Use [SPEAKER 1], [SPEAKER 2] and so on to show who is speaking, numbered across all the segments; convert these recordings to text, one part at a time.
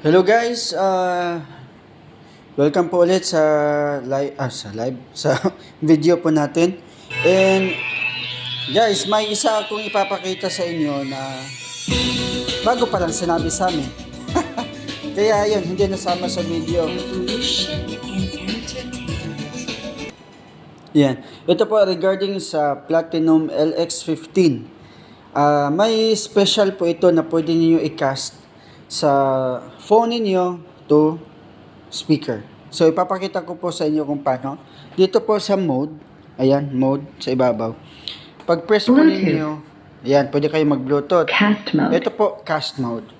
[SPEAKER 1] Hello guys, welcome po ulit sa sa video po natin. And guys, may isa akong ipapakita sa inyo na bago pa lang sinabi sa amin. Kaya yun, hindi nasama sa video. Yan. Ito po regarding sa Platinum LX15. May special po ito na pwede niyo i-cast sa phone niyo to speaker. So ipapakita ko po sa inyo kung paano. Dito po sa mode, ayan, mode sa ibabaw. Pag press po ninyo, ayan, pwede kayo mag-Bluetooth.
[SPEAKER 2] Cast mode.
[SPEAKER 1] Ito po, cast mode.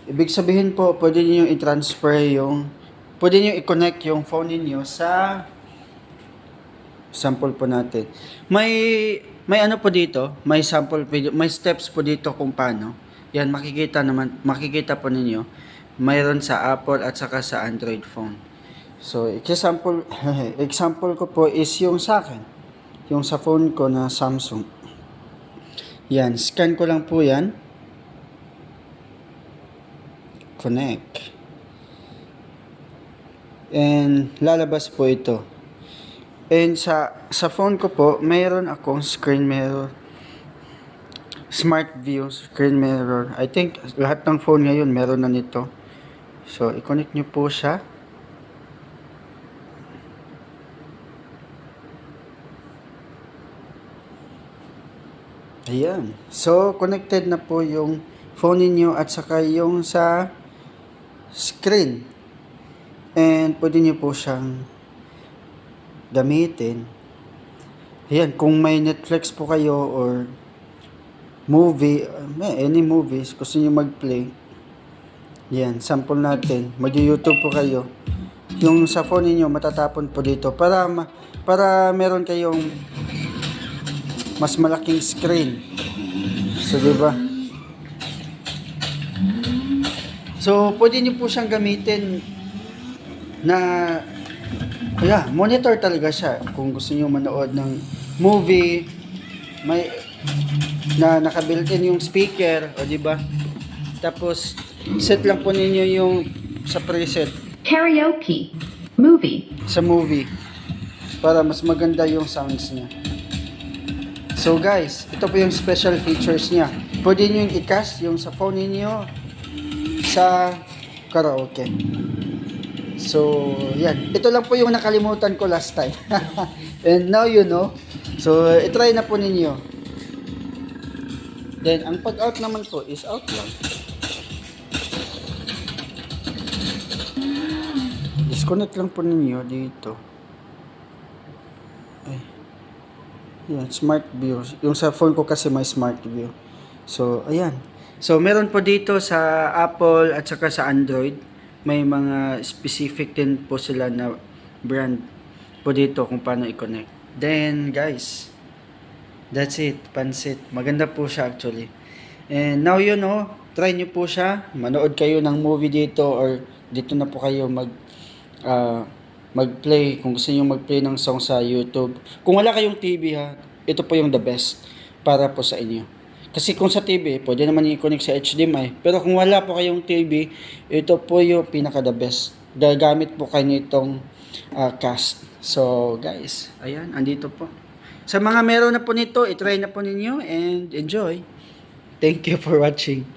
[SPEAKER 1] Ibig sabihin po, pwede niyo i-transfer pwede niyo i-connect yung phone niyo sa sample po natin. May ano po dito, may sample video, may steps po dito kung paano. Yan, makikita po ninyo. Mayroon sa Apple at saka sa Android phone. So, example ko po is yung sa akin. Yung sa phone ko na Samsung. Yan, scan ko lang po yan. Connect. And lalabas po ito. And sa phone ko po, mayroon akong screen mirror. Smart view, screen mirror. I think lahat ng phone ngayon meron na nito. So, i-connect nyo po siya. Ayan. So, connected na po yung phone niyo at saka yung sa screen. And pwede nyo po siyang gamitin. Ayan, kung may Netflix po kayo or movie, any movies, gusto nyo mag-play, yan, sample natin, mag-YouTube po kayo, yung sa phone niyo matatapon po dito para meron kayong mas malaking screen. So, diba? So, pwede nyo po siyang gamitin na monitor talaga siya. Kung gusto niyo manood ng movie, may na naka-built-in yung speaker, o di ba? Tapos set lang po ninyo yung sa preset
[SPEAKER 2] Karaoke. Movie.
[SPEAKER 1] sa movie para mas maganda yung sounds niya. So guys, ito po yung special features niya. Pwede niyo yung i-cast yung sa phone niyo sa karaoke. So, yan. Ito lang po yung nakalimutan ko last time. And now you know. So, itry na po ninyo. Then, ang pag-out naman po is out lang. Disconnect lang po ninyo dito. Ay. Yan, smart view. Yung sa phone ko kasi may smart view. So, ayan. So, meron po dito sa Apple at saka sa Android. May mga specific din po sila na brand po dito kung paano i-connect. Then, guys, that's it. Pansit. Maganda po siya actually. And now you know, try nyo po siya. Manood kayo ng movie dito or dito na po kayo mag-play. Kung gusto nyo mag-play ng song sa YouTube. Kung wala kayong TV ha, ito po yung the best para po sa inyo. Kasi kung sa TV, pwede naman i-connect sa HDMI. Pero kung wala po kayong TV, ito po yung pinaka the best. Gagamit po kayo nitong cast. So guys, ayan, andito po. Sa mga meron na po nito, itry na po ninyo and enjoy. Thank you for watching.